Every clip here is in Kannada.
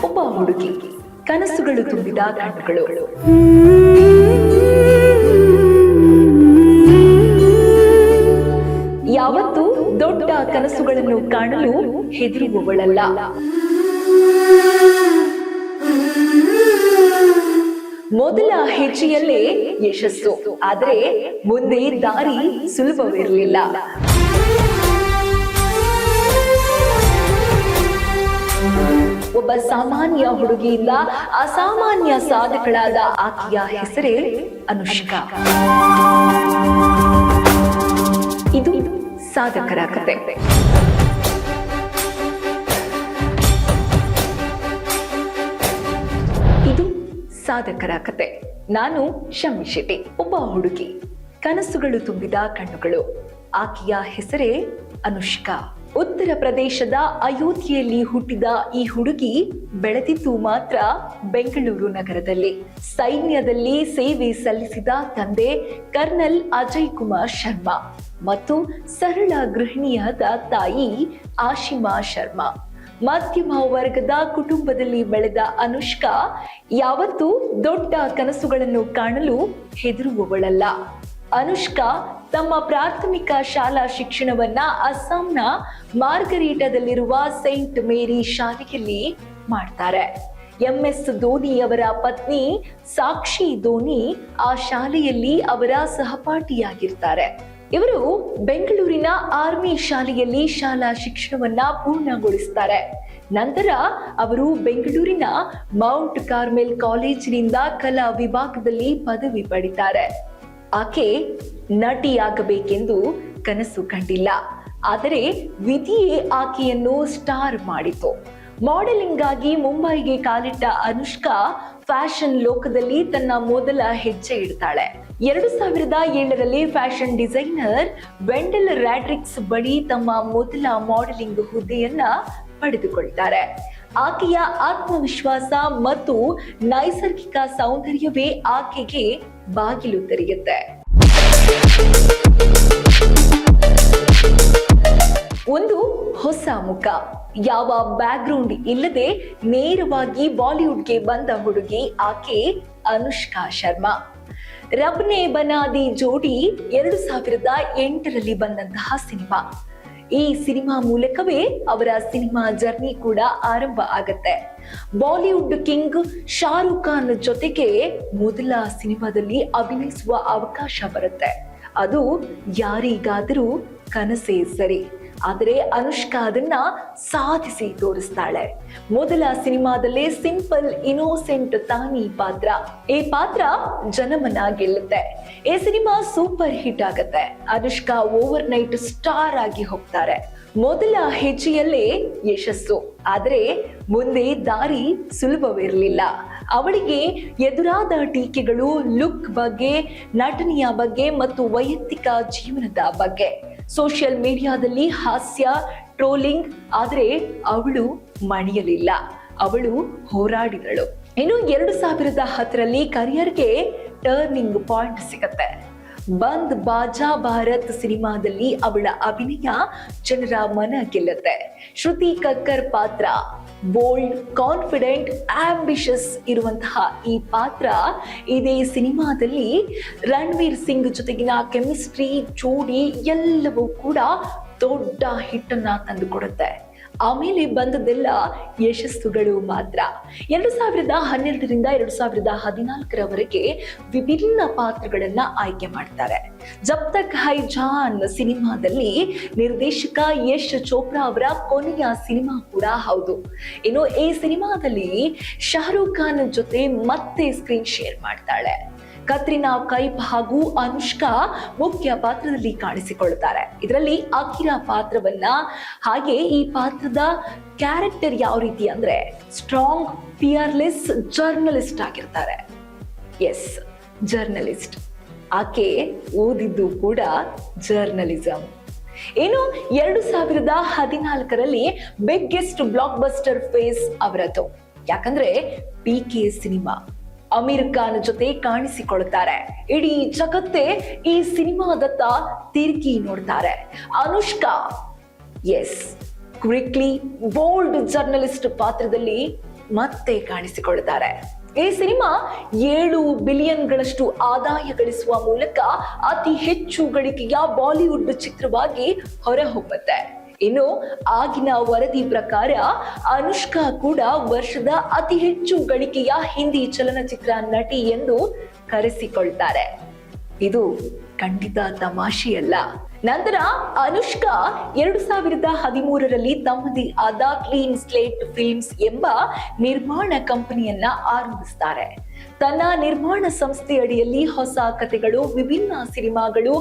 ಒಬ್ಬ ಹುಡುಗಿ, ಕನಸುಗಳು ತುಂಬಿದ ಕಣ್ಣುಗಳು. ಯಾವತ್ತೂ ದೊಡ್ಡ ಕನಸುಗಳನ್ನು ಕಾಣಲು ಹೆದರುವವಳಲ್ಲ. ಮೊದಲ ಹೆಜ್ಜೆಯಲ್ಲೇ ಯಶಸ್ಸು, ಆದರೆ ಮುಂದೆ ದಾರಿ ಸುಲಭವಿರಲಿಲ್ಲ. ಒಬ್ಬ ಸಾಮಾನ್ಯ ಹುಡುಗಿಯಿಂದ ಅಸಾಮಾನ್ಯ ಸಾಧಕಳಾದ ಆಕೆಯ ಹೆಸರೇ ಅನುಷ್ಕಾ. ಇದು ಸಾಧಕರ ಕತೆ. ಇದು ಸಾಧಕರ ಕತೆ. ನಾನು ಶಮ್ಮಿ ಶೆಟ್ಟಿ. ಒಬ್ಬ ಹುಡುಗಿ, ಕನಸುಗಳು ತುಂಬಿದ ಕಣ್ಣುಗಳು. ಆಕೆಯ ಹೆಸರೇ ಅನುಷ್ಕಾ. ಉತ್ತರ ಪ್ರದೇಶದ ಅಯೋಧ್ಯೆಯಲ್ಲಿ ಹುಟ್ಟಿದ ಈ ಹುಡುಗಿ ಬೆಳೆದಿದ್ದು ಮಾತ್ರ ಬೆಂಗಳೂರು ನಗರದಲ್ಲಿ. ಸೈನ್ಯದಲ್ಲಿ ಸೇವೆ ಸಲ್ಲಿಸಿದ ತಂದೆ ಕರ್ನಲ್ ಅಜಯ್ ಕುಮಾರ್ ಶರ್ಮಾ ಮತ್ತು ಸರಳ ಗೃಹಿಣಿಯಾದ ತಾಯಿ ಆಶಿಮಾ ಶರ್ಮಾ. ಮಧ್ಯಮ ವರ್ಗದ ಕುಟುಂಬದಲ್ಲಿ ಬೆಳೆದ ಅನುಷ್ಕಾ ಯಾವತ್ತೂ ದೊಡ್ಡ ಕನಸುಗಳನ್ನು ಕಾಣಲು ಹೆದರುವವಳಲ್ಲ. ಅನುಷ್ಕಾ ತಮ್ಮ ಪ್ರಾಥಮಿಕ ಶಾಲಾ ಶಿಕ್ಷಣವನ್ನ ಅಸ್ಸಾಂನ ಮಾರ್ಗರೀಟಾದಲ್ಲಿರುವ ಸೈಂಟ್ ಮೇರಿ ಶಾಲೆಯಲ್ಲಿ ಮಾಡ್ತಾರೆ. MS ಧೋನಿಯವರ ಪತ್ನಿ ಸಾಕ್ಷಿ ಧೋನಿ ಆ ಶಾಲೆಯಲ್ಲಿ ಅವರ ಸಹಪಾಠಿಯಾಗಿರ್ತಾರೆ. ಇವರು ಬೆಂಗಳೂರಿನ ಆರ್ಮಿ ಶಾಲೆಯಲ್ಲಿ ಶಾಲಾ ಶಿಕ್ಷಣವನ್ನ ಪೂರ್ಣಗೊಳಿಸ್ತಾರೆ. ನಂತರ ಅವರು ಬೆಂಗಳೂರಿನ ಮೌಂಟ್ ಕಾರ್ಮೆಲ್ ಕಾಲೇಜಿನಿಂದ ಕಲಾ ವಿಭಾಗದಲ್ಲಿ ಪದವಿ ಪಡಿತಾರೆ. ಆಕೆ ನಟಿಯಾಗಬೇಕೆಂದು ಕನಸು ಕಂಡಿಲ್ಲ, ಆದರೆ ವಿಧಿಯೇ ಆಕೆಯನ್ನು ಸ್ಟಾರ್ ಮಾಡಿತು. ಮಾಡೆಲಿಂಗ್ ಆಗಿ ಮುಂಬೈಗೆ ಕಾಲಿಟ್ಟ ಅನುಷ್ಕಾ ಫ್ಯಾಷನ್ ಲೋಕದಲ್ಲಿ ತನ್ನ ಮೊದಲ ಹೆಜ್ಜೆ ಇಡ್ತಾಳೆ. 2007ರಲ್ಲಿ ಫ್ಯಾಷನ್ ಡಿಸೈನರ್ ವೆಂಡೆಲ್ ರಾಡ್ರಿಕ್ಸ್ ಬಳಿ ತಮ್ಮ ಮೊದಲ ಮಾಡೆಲಿಂಗ್ ಹುದ್ದೆಯನ್ನ ಪಡೆದುಕೊಳ್ತಾರೆ. ಆಕೆಯ ಆತ್ಮವಿಶ್ವಾಸ ಮತ್ತು ನೈಸರ್ಗಿಕ ಸೌಂದರ್ಯವೇ ಆಕೆಗೆ ಬಾಗಿಲು ತೆರೆಯುತ್ತೆ. ಒಂದು ಹೊಸ ಮುಖ, ಯಾವ ಬ್ಯಾಕ್ಗ್ರೌಂಡ್ ಇಲ್ಲದೆ ನೇರವಾಗಿ ಬಾಲಿವುಡ್ಗೆ ಬಂದ ಹುಡುಗಿ ಆಕೆ ಅನುಷ್ಕಾ ಶರ್ಮಾ. ರಬ್ನೆ ಬನಾದಿ ಜೋಡಿ 2008ರಲ್ಲಿ ಬಂದಂತಹ ಸಿನಿಮಾ. ಈ ಸಿನಿಮಾ ಮೂಲಕವೇ ಅವರ ಸಿನಿಮಾ ಜರ್ನಿ ಕೂಡ ಆರಂಭ ಆಗತ್ತೆ. ಬಾಲಿವುಡ್ ಕಿಂಗ್ ಶಾರುಖ್ ಖಾನ್ ಜೊತೆಗೆ ಮೊದಲ ಸಿನಿಮಾದಲ್ಲಿ ಅಭಿನಯಿಸುವ ಅವಕಾಶ ಬರುತ್ತೆ. ಅದು ಯಾರಿಗಾದರೂ ಕನಸೇ ಸರಿ, ಆದರೆ ಅನುಷ್ಕಾ ಅದನ್ನ ಸಾಧಿಸಿ ತೋರಿಸ್ತಾಳೆ. ಮೊದಲ ಸಿನಿಮಾದಲ್ಲೇ ಸಿಂಪಲ್ ಇನ್ನೋಸೆಂಟ್ ತಾನಿ ಪಾತ್ರ. ಈ ಪಾತ್ರ ಜನಮನ ಗೆಲ್ಲುತ್ತೆ. ಈ ಸಿನಿಮಾ ಸೂಪರ್ ಹಿಟ್ ಆಗತ್ತೆ. ಅನುಷ್ಕಾ ಓವರ್ ನೈಟ್ ಸ್ಟಾರ್ ಆಗಿ ಹೋಗ್ತಾರೆ. ಮೊದಲ ಹೆಜ್ಜೆಯಲ್ಲೇ ಯಶಸ್ಸು, ಆದರೆ ಮುಂದೆ ದಾರಿ ಸುಲಭವಿರಲಿಲ್ಲ. ಅವಳಿಗೆ ಎದುರಾದ ಟೀಕೆಗಳು ಲುಕ್ ಬಗ್ಗೆ, ನಟನೆಯ ಬಗ್ಗೆ ಮತ್ತು ವೈಯಕ್ತಿಕ ಜೀವನದ ಬಗ್ಗೆ. ಸೋಷಿಯಲ್ ಮೀಡಿಯಾದಲ್ಲಿ ಹಾಸ್ಯ, ಟ್ರೋಲಿಂಗ್, ಆದರೆ ಅವಳು ಮಣಿಯಲಿಲ್ಲ. ಅವಳು ಹೋರಾಡಿದಳು. ಇನ್ನು 2010ರಲ್ಲಿ ಕರಿಯರ್ಗೆ ಟರ್ನಿಂಗ್ ಪಾಯಿಂಟ್ ಸಿಗತ್ತೆ. ಬಂದ್ ಬಾಜಾ ಭಾರತ್ ಸಿನಿಮಾದಲ್ಲಿ ಅವಳ ಅಭಿನಯ ಜನರ ಮನ ಗೆಲ್ಲುತ್ತೆ. ಶ್ರುತಿ ಕಕ್ಕರ್ ಪಾತ್ರ ಬೋಲ್ಡ್, ಕಾನ್ಫಿಡೆಂಟ್, ಆಂಬಿಷಸ್ ಇರುವಂತಹ ಈ ಪಾತ್ರ ಇದೇ ಸಿನಿಮಾದಲ್ಲಿ ರಣವೀರ್ ಸಿಂಗ್ ಜೊತೆಗಿನ ಕೆಮಿಸ್ಟ್ರಿ, ಜೋಡಿ ಎಲ್ಲವೂ ಕೂಡ ದೊಡ್ಡ ಹಿಟ್ಟನ್ನ ತಂದುಕೊಡುತ್ತೆ. ಆಮೇಲೆ ಬಂದದೆಲ್ಲ ಯಶಸ್ಸುಗಳು ಮಾತ್ರ. 2012ರಿಂದ 2014ರವರೆಗೆ ವಿಭಿನ್ನ ಪಾತ್ರಗಳನ್ನ ಆಯ್ಕೆ ಮಾಡ್ತಾರೆ. ಜಬ್ ತಕ್ ಹೈ ಜಾನ್ ಸಿನಿಮಾದಲ್ಲಿ ನಿರ್ದೇಶಕ ಯಶ್ ಚೋಪ್ರಾ ಅವರ ಕೊನೆಯ ಸಿನಿಮಾ ಕೂಡ ಹೌದು. ಇನ್ನು ಈ ಸಿನಿಮಾದಲ್ಲಿ ಶಾರುಖ್ ಖಾನ್ ಜೊತೆ ಮತ್ತೆ ಸ್ಕ್ರೀನ್ ಶೇರ್ ಮಾಡ್ತಾಳೆ. ಕತ್ರಿನಾ ಕೈಫ್ ಹಾಗೂ ಅನುಷ್ಕಾ ಮುಖ್ಯ ಪಾತ್ರದಲ್ಲಿ ಕಾಣಿಸಿಕೊಳ್ಳುತ್ತಾರೆ. ಇದರಲ್ಲಿ ಅಕಿರಾ ಪಾತ್ರವನ್ನ, ಹಾಗೆ ಈ ಪಾತ್ರದ ಕ್ಯಾರೆಕ್ಟರ್ ಯಾವ ರೀತಿ ಅಂದ್ರೆ ಸ್ಟ್ರಾಂಗ್, ಫಿಯರ್ಲೆಸ್ ಜರ್ನಲಿಸ್ಟ್ ಆಗಿರ್ತಾರೆ. Yes, journalist. ಆಕೆ ಓದಿದ್ದು ಕೂಡ ಜರ್ನಲಿಸಂ. ಇನ್ನು 2014ರಲ್ಲಿ ಬಿಗ್ಗೆಸ್ಟ್ ಬ್ಲಾಕ್ ಬಸ್ಟರ್ ಫೇಸ್ ಅವರದ್ದು. ಯಾಕಂದ್ರೆ PK ಸಿನಿಮಾ. ಅಮೀರ್ ಖಾನ್ ಜೊತೆ ಕಾಣಿಸಿಕೊಳ್ಳುತ್ತಾರೆ. ಇಡೀ ಜಗತ್ತೇ ಈ ಸಿನಿಮಾದತ್ತ ತಿರುಗಿ ನೋಡ್ತಾರೆ. Anushka yes, quickly bold journalist ಪಾತ್ರದಲ್ಲಿ ಮತ್ತೆ ಕಾಣಿಸಿಕೊಳ್ತಾರೆ. ಈ ಸಿನಿಮಾ 7 ಬಿಲಿಯನ್ಗಳಷ್ಟು ಆದಾಯ ಗಳಿಸುವ ಮೂಲಕ ಅತಿ ಹೆಚ್ಚು ಗಳಿಕೆಯ ಬಾಲಿವುಡ್ ಚಿತ್ರವಾಗಿ ಹೊರಹೊಮ್ಮುತ್ತೆ. ಇನ್ನು ಆಗಿನ ವರದಿ ಪ್ರಕಾರ ಅನುಷ್ಕಾ ಕೂಡ ವರ್ಷದ ಅತಿ ಹೆಚ್ಚು ಗಳಿಕೆಯ ಹಿಂದಿ ಚಲನಚಿತ್ರ ನಟಿ ಎಂದು ಕರೆಸಿಕೊಳ್ತಾರೆ. ಇದು ಖಂಡಿತ ತಮಾಷೆಯಲ್ಲ. ನಂತರ ಅನುಷ್ಕಾ 2013ರಲ್ಲಿ ತಮ್ಮದೇ ಆದ ಕ್ಲೀನ್ ಸ್ಲೇಟ್ ಫಿಲ್ಮ್ಸ್ ಎಂಬ ನಿರ್ಮಾಣ ಕಂಪನಿಯನ್ನ ಆರಂಭಿಸ್ತಾರೆ. ತನ್ನ ನಿರ್ಮಾಣ ಸಂಸ್ಥೆ ಅಡಿಯಲ್ಲಿ ಹೊಸ ಕಥೆಗಳು, ವಿಭಿನ್ನ ಸಿನಿಮಾಗಳು,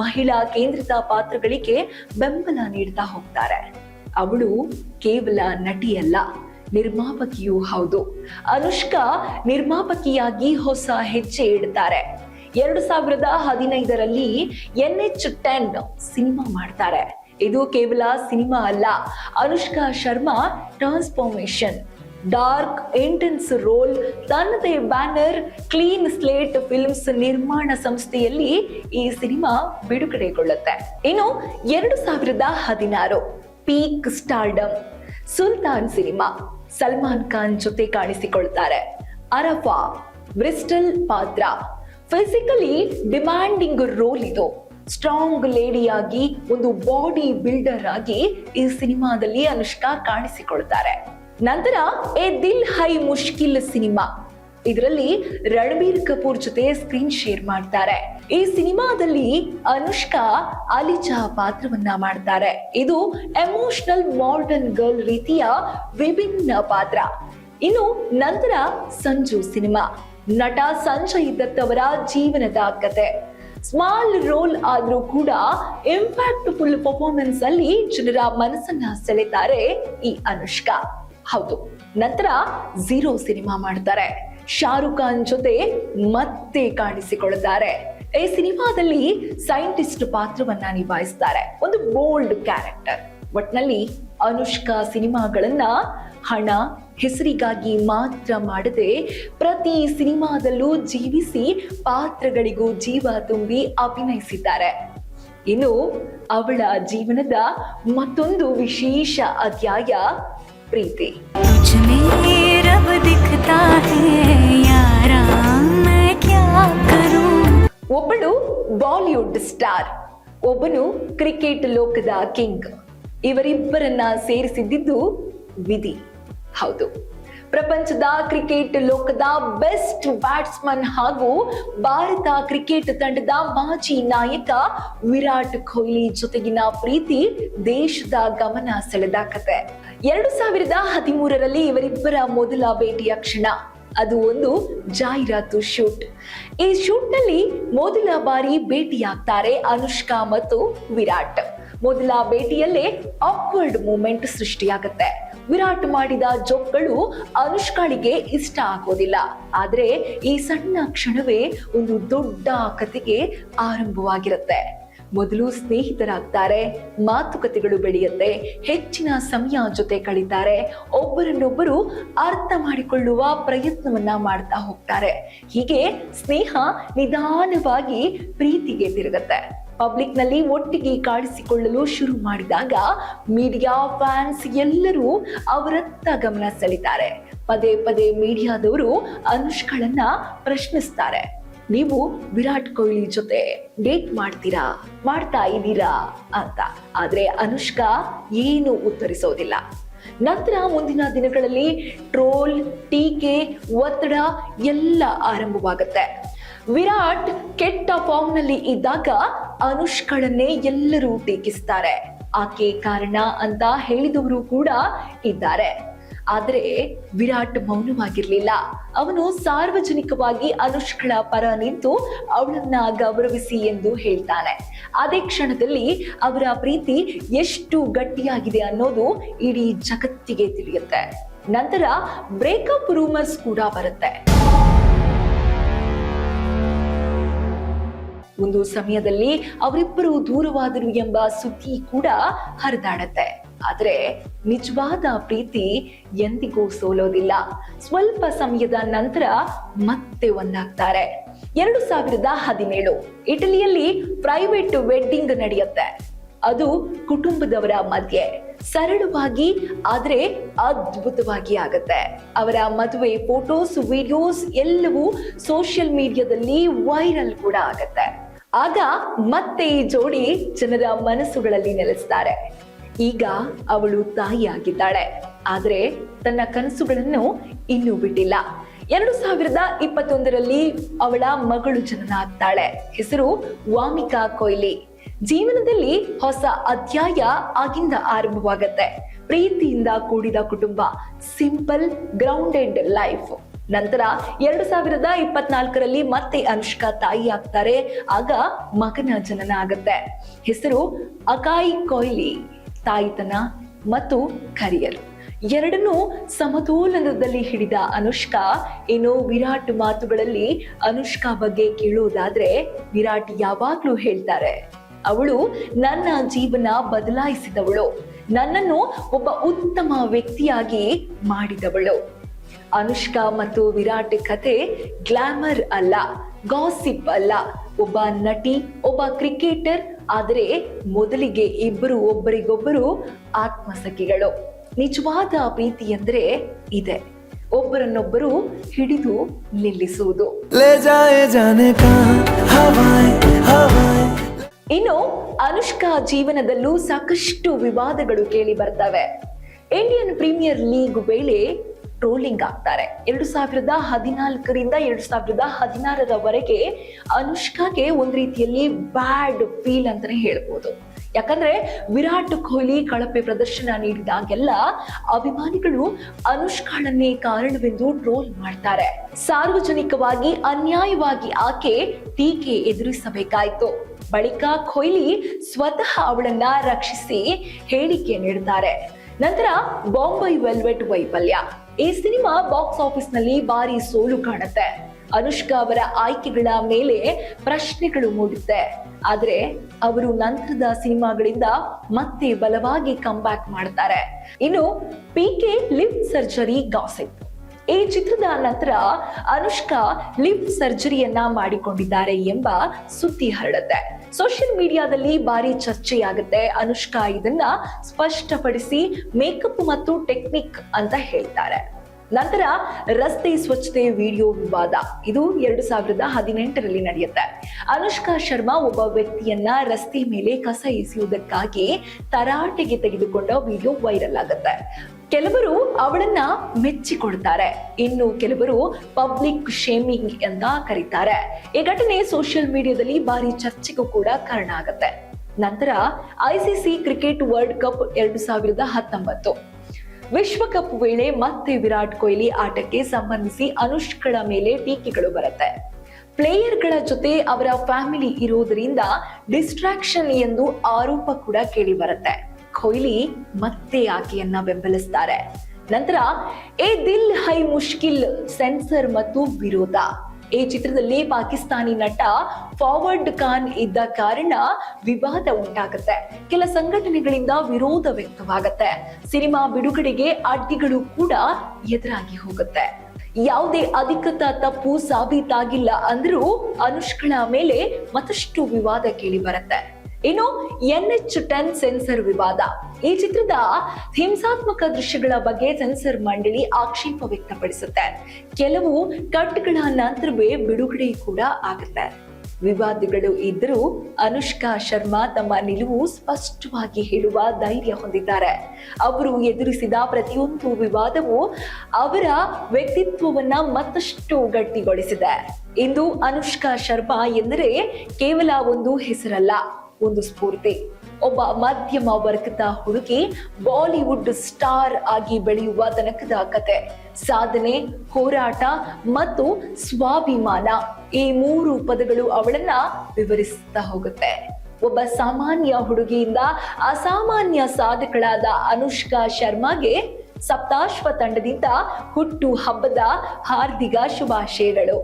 ಮಹಿಳಾ ಕೇಂದ್ರಿತ ಪಾತ್ರಗಳಿಗೆ ಬೆಂಬಲ ನೀಡ್ತಾ ಹೋಗ್ತಾರೆ. ಅವಳು ಕೇವಲ ನಟಿಯಲ್ಲ, ನಿರ್ಮಾಪಕಿಯೂ ಹೌದು. ಅನುಷ್ಕಾ ನಿರ್ಮಾಪಕಿಯಾಗಿ ಹೊಸ ಹೆಜ್ಜೆ ಇಡ್ತಾರೆ. 2015ರಲ್ಲಿ NH10 ಸಿನಿಮಾ ಮಾಡ್ತಾರೆ. ಇದು ಕೇವಲ ಸಿನಿಮಾ ಅಲ್ಲ, Anushka Sharma transformation, dark intense role, ತನ್ನದೇ ಬ್ಯಾನರ್ ಕ್ಲೀನ್ ಸ್ಲೇಟ್ ಫಿಲ್ಮ್ಸ್ ನಿರ್ಮಾಣ ಸಂಸ್ಥೆಯಲ್ಲಿ ಈ ಸಿನಿಮಾ ಬಿಡುಗಡೆಗೊಳ್ಳುತ್ತೆ. ಇನ್ನು 2016 peak stardom, Sultan cinema, Salman Khan ಜೊತೆ ಕಾಣಿಸಿಕೊಳ್ತಾರೆ. ಅರಫಾ, ಬ್ರಿಸ್ಟಲ್ ಪಾತ್ರ, ಫಿಸಿಕಲಿ ಡಿಮ್ಯಾಂಡಿಂಗ್ ರೋಲ್ ಇದು. ಸ್ಟ್ರಾಂಗ್ ಲೇಡಿಯಾಗಿ, ಒಂದು ಬಾಡಿ ಬಿಲ್ಡರ್ ಆಗಿ ಈ ಸಿನಿಮಾದಲ್ಲಿ ಅನುಷ್ಕಾ ಕಾಣಿಸಿಕೊಳ್ತಾರೆ. ನಂತರ ಎ ದಿಲ್ ಹೈ ಮುಷ್ಕಿಲ್ ಸಿನಿಮಾ, ಇದರಲ್ಲಿ ರಣಬೀರ್ ಕಪೂರ್ ಜೊತೆ ಸ್ಕ್ರೀನ್ ಶೇರ್ ಮಾಡ್ತಾರೆ. ಈ ಸಿನಿಮಾದಲ್ಲಿ ಅನುಷ್ಕಾ ಅಲಿಜಾ ಪಾತ್ರವನ್ನ ಮಾಡ್ತಾರೆ. ಇದು ಎಮೋಷನಲ್ ಮಾಡರ್ನ್ ಗರ್ಲ್ ರೀತಿಯ ವಿಭಿನ್ನ ಪಾತ್ರ. ಇನ್ನು ನಂತರ ಸಂಜು ಸಿನಿಮಾ, ನಟ ಸಂಜಯ್ ದತ್ ಅವರ ಜೀವನದ ಕತೆ. ಸ್ಮಾಲ್ ರೋಲ್ ಆದ್ರೂ ಕೂಡ ಇಂಪ್ಯಾಕ್ಟ್ಫುಲ್ ಪರ್ಫಾರ್ಮೆನ್ಸ್ ಅಲ್ಲಿ ಜನರ ಮನಸ್ಸನ್ನ ಸೆಳೆತಾರೆ ಈ ಅನುಷ್ಕಾ. ಹೌದು, ನಂತರ ಝೀರೋ ಸಿನಿಮಾ ಮಾಡ್ತಾರೆ. ಶಾರುಖ್ ಖಾನ್ ಜೊತೆ ಮತ್ತೆ ಕಾಣಿಸಿಕೊಳ್ತಾರೆ. ಈ ಸಿನಿಮಾದಲ್ಲಿ ಸೈಂಟಿಸ್ಟ್ ಪಾತ್ರವನ್ನ ನಿಭಾಯಿಸ್ತಾರೆ. ಒಂದು ಬೋಲ್ಡ್ ಕ್ಯಾರೆಕ್ಟರ್. ಒಟ್ನಲ್ಲಿ ಅನುಷ್ಕಾ ಸಿನಿಮಾಗಳನ್ನ ಹಣ, ಹೆಸರಿಗಾಗಿ ಮಾತ್ರ ಮಾಡದೆ ಪ್ರತಿ ಸಿನಿಮಾದಲ್ಲೂ ಜೀವಿಸಿ ಪಾತ್ರಗಳಿಗೂ ಜೀವ ತುಂಬಿ ಅಭಿನಯಿಸಿದ್ದಾರೆ. ಇನ್ನು ಅವಳ ಜೀವನದ ಮತ್ತೊಂದು ವಿಶೇಷ ಅಧ್ಯಾಯ ಪ್ರೀತಿ. ಒಬ್ಬಳು ಬಾಲಿವುಡ್ ಸ್ಟಾರ್, ಒಬ್ಬನು ಕ್ರಿಕೆಟ್ ಲೋಕದ ಕಿಂಗ್. ಇವರಿಬ್ಬರನ್ನ ಸೇರಿಸಿದ್ದು ವಿಧಿ. ಹೌದು, ಪ್ರಪಂಚದ ಕ್ರಿಕೆಟ್ ಲೋಕದ ಬೆಸ್ಟ್ ಬ್ಯಾಟ್ಸ್ಮನ್ ಹಾಗೂ ಭಾರತ ಕ್ರಿಕೆಟ್ ತಂಡದ ಮಾಜಿ ನಾಯಕ ವಿರಾಟ್ ಕೊಹ್ಲಿ ಜೊತೆಗಿನ ಪ್ರೀತಿ ದೇಶದ ಗಮನ ಸೆಳೆದ ಕತೆ. 2013ರಲ್ಲಿ ಇವರಿಬ್ಬರ ಮೊದಲ ಭೇಟಿಯ ಕ್ಷಣ. ಅದು ಒಂದು ಜಾಹೀರಾತು ಶೂಟ್. ಈ ಶೂಟ್ ನಲ್ಲಿ ಮೊದಲ ಬಾರಿ ಭೇಟಿಯಾಗ್ತಾರೆ ಅನುಷ್ಕಾ ಮತ್ತು ವಿರಾಟ್. ಮೊದಲ ಭೇಟಿಯಲ್ಲೇ ಆಕ್ವರ್ಡ್ ಮೂಮೆಂಟ್ ಸೃಷ್ಟಿಯಾಗುತ್ತೆ. ವಿರಾಟ್ ಮಾಡಿದ ಜೋಕ್ಗಳು ಅನುಷ್ಕಾಳಿಗೆ ಇಷ್ಟ ಆಗೋದಿಲ್ಲ. ಆದ್ರೆ ಈ ಸಣ್ಣ ಕ್ಷಣವೇ ಒಂದು ದೊಡ್ಡ ಕಥೆಗೆ ಆರಂಭವಾಗಿರುತ್ತೆ. ಮೊದಲು ಸ್ನೇಹಿತರಾಗ್ತಾರೆ, ಮಾತುಕತೆಗಳು ಬೆಳೆಯುತ್ತೆ, ಹೆಚ್ಚಿನ ಸಮಯ ಜೊತೆ ಕಳೀತಾರೆ, ಒಬ್ಬರನ್ನೊಬ್ಬರು ಅರ್ಥ ಮಾಡಿಕೊಳ್ಳುವ ಪ್ರಯತ್ನವನ್ನ ಮಾಡ್ತಾ ಹೋಗ್ತಾರೆ. ಹೀಗೆ ಸ್ನೇಹ ನಿಧಾನವಾಗಿ ಪ್ರೀತಿಗೆ ತಿರುಗುತ್ತೆ. ಪಬ್ಲಿಕ್ ನಲ್ಲಿ ಒಟ್ಟಿಗೆ ಕಾಣಿಸಿಕೊಳ್ಳಲು ಶುರು ಮಾಡಿದಾಗ ಮೀಡಿಯಾ, ಫ್ಯಾನ್ಸ್ ಎಲ್ಲರೂ ಅವರತ್ತ ಗಮನ ಸೆಳೀತಾರೆ. ಪದೇ ಪದೇ ಮೀಡಿಯಾದವರು ಅನುಷ್ಕಾಳನ್ನ ಪ್ರಶ್ನಿಸ್ತಾರೆ, ನೀವು ವಿರಾಟ್ ಕೊಹ್ಲಿ ಜೊತೆ ಡೇಟ್ ಮಾಡ್ತಾ ಇದ್ದೀರಾ ಅಂತ. ಆದ್ರೆ ಅನುಷ್ಕಾ ಏನು ಉತ್ತರಿಸೋದಿಲ್ಲ. ನಂತರ ಮುಂದಿನ ದಿನಗಳಲ್ಲಿ ಟ್ರೋಲ್, ಟೀಕೆ, ಒತ್ತಡ ಎಲ್ಲ ಆರಂಭವಾಗುತ್ತೆ. ವಿರಾಟ್ ಕೆಟ್ಟ ಫಾರ್ಮ್ ನಲ್ಲಿ ಇದ್ದಾಗ ಅನುಷ್ಕಾಳನ್ನೇ ಎಲ್ಲರೂ ಟೀಕಿಸ್ತಾರೆ. ಆಕೆ ಕಾರಣ ಅಂತ ಹೇಳಿದವರು ಕೂಡ ಇದ್ದಾರೆ. ಆದ್ರೆ ವಿರಾಟ್ ಮೌನವಾಗಿರ್ಲಿಲ್ಲ. ಅವನು ಸಾರ್ವಜನಿಕವಾಗಿ ಅನುಷ್ಕಳ ಪರ ನಿಂತು ಅವಳನ್ನ ಗೌರವಿಸಿ ಎಂದು ಹೇಳ್ತಾನೆ. ಅದೇ ಕ್ಷಣದಲ್ಲಿ ಅವರ ಪ್ರೀತಿ ಎಷ್ಟು ಗಟ್ಟಿಯಾಗಿದೆ ಅನ್ನೋದು ಇಡೀ ಜಗತ್ತಿಗೆ ತಿಳಿಯುತ್ತೆ. ನಂತರ ಬ್ರೇಕಪ್ ರೂಮರ್ಸ್ ಕೂಡ ಬರುತ್ತೆ. ಒಂದು ಸಮಯದಲ್ಲಿ ಅವರಿಬ್ಬರು ದೂರವಾದರು ಎಂಬ ಸುದ್ದಿ ಕೂಡ ಹರಿದಾಡತ್ತೆ. ಆದ್ರೆ ನಿಜವಾದ ಪ್ರೀತಿ ಎಂದಿಗೂ ಸೋಲೋದಿಲ್ಲ. ಸ್ವಲ್ಪ ಸಮಯದ ನಂತರ ಮತ್ತೆ ಒಂದಾಗ್ತಾರೆ. 2017 ಇಟಲಿಯಲ್ಲಿ ಪ್ರೈವೇಟ್ ವೆಡ್ಡಿಂಗ್ ನಡೆಯುತ್ತೆ. ಅದು ಕುಟುಂಬದವರ ಮಧ್ಯೆ. ಸರಳವಾಗಿ ಆದ್ರೆ ಅದ್ಭುತವಾಗಿ ಆಗತ್ತೆ. ಅವರ ಮದುವೆ ಫೋಟೋಸ್, ವಿಡಿಯೋಸ್ ಎಲ್ಲವೂ ಸೋಷಿಯಲ್ ಮೀಡಿಯಾದಲ್ಲಿ ವೈರಲ್ ಕೂಡ ಆಗತ್ತೆ. ಆಗ ಮತ್ತೆ ಈ ಜೋಡಿ ಜನರ ಮನಸ್ಸುಗಳಲ್ಲಿ ನೆಲೆಸ್ತಾರೆ. ಈಗ ಅವಳು ತಾಯಿಯಾಗಿದ್ದಾಳೆ, ಆದ್ರೆ ತನ್ನ ಕನಸುಗಳನ್ನು ಇನ್ನೂ ಬಿಟ್ಟಿಲ್ಲ. 2021ರಲ್ಲಿ ಅವಳ ಮಗಳು ಜನನ ಆಗ್ತಾಳೆ. ಹೆಸರು ವಾಮಿಕಾ ಕೊಹ್ಲಿ. ಜೀವನದಲ್ಲಿ ಹೊಸ ಅಧ್ಯಾಯ ಆಗಿಂದ ಆರಂಭವಾಗತ್ತೆ. ಪ್ರೀತಿಯಿಂದ ಕೂಡಿದ ಕುಟುಂಬ, ಸಿಂಪಲ್ ಗ್ರೌಂಡೆಡ್ ಲೈಫ್. ನಂತರ 2024ರಲ್ಲಿ ಮತ್ತೆ ಅನುಷ್ಕಾ ತಾಯಿ ಆಗ್ತಾರೆ. ಆಗ ಮಗನ ಜನನ ಆಗತ್ತೆ. ಹೆಸರು ಅಕಾಯ್ ಕೊಹ್ಲಿ. ತಾಯಿತನ ಮತ್ತು ಕರಿಯರ್ ಎರಡನ್ನೂ ಸಮತೋಲನದಲ್ಲಿ ಹಿಡಿದ ಅನುಷ್ಕಾ. ಇನ್ನು ವಿರಾಟ್ ಮಾತುಗಳಲ್ಲಿ ಅನುಷ್ಕಾ ಬಗ್ಗೆ ಕೇಳುವುದಾದ್ರೆ, ವಿರಾಟ್ ಯಾವಾಗ್ಲೂ ಹೇಳ್ತಾರೆ, ಅವಳು ನನ್ನ ಜೀವನ ಬದಲಾಯಿಸಿದವಳು, ನನ್ನನ್ನು ಒಬ್ಬ ಉತ್ತಮ ವ್ಯಕ್ತಿಯಾಗಿ ಮಾಡಿದವಳು. ಅನುಷ್ಕಾ ಮತ್ತು ವಿರಾಟ್ ಕತೆ ಗ್ಲಾಮರ್ ಅಲ್ಲ, ಗಾಸಿಪ್ ಅಲ್ಲ. ಒಬ್ಬ ನಟಿ, ಒಬ್ಬ ಕ್ರಿಕೆಟರ್, ಆದರೆ ಮೊದಲಿಗೆ ಇಬ್ಬರು ಒಬ್ಬರಿಗೊಬ್ಬರು ಆತ್ಮಸಖಿಗಳು. ನಿಜವಾದ ಪ್ರೀತಿ ಅಂದ್ರೆ ಇದೆ, ಒಬ್ಬರನ್ನೊಬ್ಬರು ಹಿಡಿದು ನಿಲ್ಲಿಸುವುದು. ಇನ್ನು ಅನುಷ್ಕಾ ಜೀವನದಲ್ಲೂ ಸಾಕಷ್ಟು ವಿವಾದಗಳು ಕೇಳಿ ಬರ್ತವೆ. ಇಂಡಿಯನ್ ಪ್ರೀಮಿಯರ್ ಲೀಗ್ ವೇಳೆ ಟ್ರೋಲಿಂಗ್ ಆಗ್ತಾರೆ. 2014ರಿಂದ 2016ರವರೆಗೆ ಅನುಷ್ಕಾಗೆ ಒಂದ್ ರೀತಿಯಲ್ಲಿ ಬ್ಯಾಡ್ ಫೀಲ್ ಅಂತಾನೆ ಹೇಳ್ಬೋದು. ಯಾಕಂದ್ರೆ ವಿರಾಟ್ ಕೊಹ್ಲಿ ಕಳಪೆ ಪ್ರದರ್ಶನ ನೀಡಿದಾಗೆಲ್ಲ ಅಭಿಮಾನಿಗಳು ಅನುಷ್ಕಾಳನ್ನೇ ಕಾರಣವೆಂದು ಟ್ರೋಲ್ ಮಾಡ್ತಾರೆ. ಸಾರ್ವಜನಿಕವಾಗಿ ಅನ್ಯಾಯವಾಗಿ ಆಕೆ ಟೀಕೆ ಎದುರಿಸಬೇಕಾಯಿತು. ಬಳಿಕ ಕೊಹ್ಲಿ ಸ್ವತಃ ಅವಳನ್ನ ರಕ್ಷಿಸಿ ಹೇಳಿಕೆ ನೀಡುತ್ತಾರೆ. ನಂತರ ಬಾಂಬೆ ವೆಲ್ವೆಟ್ ವೈಫಲ್ಯ. ಈ ಸಿನಿಮಾ ಬಾಕ್ಸ್ ಆಫೀಸ್ ನಲ್ಲಿ ಭಾರಿ ಸೋಲು ಕಾಣುತ್ತೆ. ಅನುಷ್ಕಾ ಅವರ ಆಯ್ಕೆಗಳ ಮೇಲೆ ಪ್ರಶ್ನೆಗಳು ಮೂಡುತ್ತೆ. ಆದ್ರೆ ಅವರು ನಂತರದ ಸಿನಿಮಾಗಳಿಂದ ಮತ್ತೆ ಬಲವಾಗಿ ಕಮ್ ಬ್ಯಾಕ್ ಮಾಡ್ತಾರೆ. ಇನ್ನು ಪಿಕೆ ಲಿಪ್ ಸರ್ಜರಿ ಗಾಸಿಪ್. ಈ ಚಿತ್ರದ ನಂತರ ಅನುಷ್ಕಾ ಲಿಪ್ ಸರ್ಜರಿಯನ್ನ ಮಾಡಿಕೊಂಡಿದ್ದಾರೆ ಎಂಬ ಸುದ್ದಿ ಹರಡುತ್ತೆ. ಸೋಷಿಯಲ್ ಮೀಡಿಯಾದಲ್ಲಿ ಭಾರಿ ಚರ್ಚೆಯಾಗುತ್ತೆ. ಅನುಷ್ಕಾ ಇದನ್ನ ಸ್ಪಷ್ಟಪಡಿಸಿ ಮೇಕಪ್ ಮತ್ತು ಟೆಕ್ನಿಕ್ ಅಂತ ಹೇಳ್ತಾರೆ. ನಂತರ ರಸ್ತೆ ಸ್ವಚ್ಛತೆ ವಿಡಿಯೋ ವಿವಾದ. ಇದು 2018ರಲ್ಲಿ ನಡೆಯುತ್ತೆ. ಅನುಷ್ಕಾ ಶರ್ಮಾ ಒಬ್ಬ ವ್ಯಕ್ತಿಯನ್ನ ರಸ್ತೆ ಮೇಲೆ ಕಸ ಎಸೆಯುವುದಕ್ಕಾಗಿ ತರಾಟೆಗೆ ತೆಗೆದುಕೊಂಡ ವಿಡಿಯೋ ವೈರಲ್ ಆಗುತ್ತೆ. ಕೆಲವರು ಅವಳನ್ನ ಮೆಚ್ಚಿಕೊಳ್ತಾರೆ, ಇನ್ನು ಕೆಲವರು ಪಬ್ಲಿಕ್ ಶೇಮಿಂಗ್ ಅಂತ ಕರೀತಾರೆ. ಈ ಘಟನೆ ಸೋಷಿಯಲ್ ಮೀಡಿಯಾದಲ್ಲಿ ಭಾರಿ ಚರ್ಚೆಗೂ ಕೂಡ ಕಾರಣ ಆಗುತ್ತೆ. ನಂತರ ICC ಕ್ರಿಕೆಟ್ ವರ್ಲ್ಡ್ ಕಪ್ 2019 ವಿಶ್ವಕಪ್ ವೇಳೆ ಮತ್ತೆ ವಿರಾಟ್ ಕೊಹ್ಲಿ ಆಟಕ್ಕೆ ಸಂಬಂಧಿಸಿ ಅನುಷ್ಕಳ ಮೇಲೆ ಟೀಕೆಗಳು ಬರುತ್ತೆ. ಪ್ಲೇಯರ್ಗಳ ಜೊತೆ ಅವರ ಫ್ಯಾಮಿಲಿ ಇರೋದ್ರಿಂದ ಡಿಸ್ಟ್ರಾಕ್ಷನ್ ಎಂದು ಆರೋಪ ಕೂಡ ಕೇಳಿ ಬರುತ್ತೆ. ಕೊಹ್ಲಿ ಮತ್ತೆ ಆಕೆಯನ್ನ ಬೆಂಬಲಿಸ್ತಾರೆ. ನಂತರ ಎ ದಿಲ್ ಹೈ ಮುಷ್ಕಿಲ್ ಸೆನ್ಸರ್ ಮತ್ತು ವಿರೋಧ. ಈ ಚಿತ್ರದಲ್ಲಿ ಪಾಕಿಸ್ತಾನಿ ನಟ ಫಾರ್ವರ್ಡ್ ಖಾನ್ ಇದ್ದ ಕಾರಣ ವಿವಾದ ಉಂಟಾಗುತ್ತೆ. ಕೆಲ ಸಂಘಟನೆಗಳಿಂದ ವಿರೋಧ ವ್ಯಕ್ತವಾಗುತ್ತೆ. ಸಿನಿಮಾ ಬಿಡುಗಡೆಗೆ ಅಡ್ಡಿಗಳು ಕೂಡ ಎದುರಾಗಿ ಹೋಗುತ್ತೆ. ಯಾವುದೇ ಅಧಿಕೃತ ತಪ್ಪು ಸಾಬೀತಾಗಿಲ್ಲ ಅಂದ್ರೂ ಅನುಷ್ಕಳ ಮೇಲೆ ಮತ್ತಷ್ಟು ವಿವಾದ ಕೇಳಿ ಬರುತ್ತೆ. ಇನ್ನು NH10 ಸೆನ್ಸರ್ ವಿವಾದ. ಈ ಚಿತ್ರದ ಹಿಂಸಾತ್ಮಕ ದೃಶ್ಯಗಳ ಬಗ್ಗೆ ಸೆನ್ಸರ್ ಮಂಡಳಿ ಆಕ್ಷೇಪ ವ್ಯಕ್ತಪಡಿಸುತ್ತೆ. ಕೆಲವು ಕಟ್ಗಳ ನಂತರವೇ ಬಿಡುಗಡೆ ಕೂಡ ಆಗುತ್ತೆ. ವಿವಾದಗಳು ಇದ್ದರೂ ಅನುಷ್ಕಾ ಶರ್ಮಾ ತಮ್ಮ ನಿಲುವು ಸ್ಪಷ್ಟವಾಗಿ ಹೇಳುವ ಧೈರ್ಯ ಹೊಂದಿದ್ದಾರೆ. ಅವರು ಎದುರಿಸಿದ ಪ್ರತಿಯೊಂದು ವಿವಾದವು ಅವರ ವ್ಯಕ್ತಿತ್ವವನ್ನ ಮತ್ತಷ್ಟು ಗಟ್ಟಿಗೊಳಿಸಿದೆ. ಇಂದು ಅನುಷ್ಕಾ ಶರ್ಮಾ ಎಂದರೆ ಕೇವಲ ಒಂದು ಹೆಸರಲ್ಲ, ಒಂದು ಸ್ಫೂರ್ತಿ. ಒಬ್ಬ ಮಧ್ಯಮ ವರ್ಗದ ಹುಡುಗಿ ಬಾಲಿವುಡ್ ಸ್ಟಾರ್ ಆಗಿ ಬೆಳೆಯುವ ತನಕದ ಕತೆ, ಸಾಧನೆ, ಹೋರಾಟ ಮತ್ತು ಸ್ವಾಭಿಮಾನ, ಈ 3 ಪದಗಳು ಅವಳನ್ನ ವಿವರಿಸ್ತಾ ಹೋಗುತ್ತೆ. ಒಬ್ಬ ಸಾಮಾನ್ಯ ಹುಡುಗಿಯಿಂದ ಅಸಾಮಾನ್ಯ ಸಾಧಕಳಾದ ಅನುಷ್ಕಾ ಶರ್ಮಾಗೆ ಸಪ್ತಾಶ್ವ ತಂಡದಿಂದ ಹುಟ್ಟು ಹಬ್ಬದ ಹಾರ್ದಿಕ ಶುಭಾಶಯಗಳು.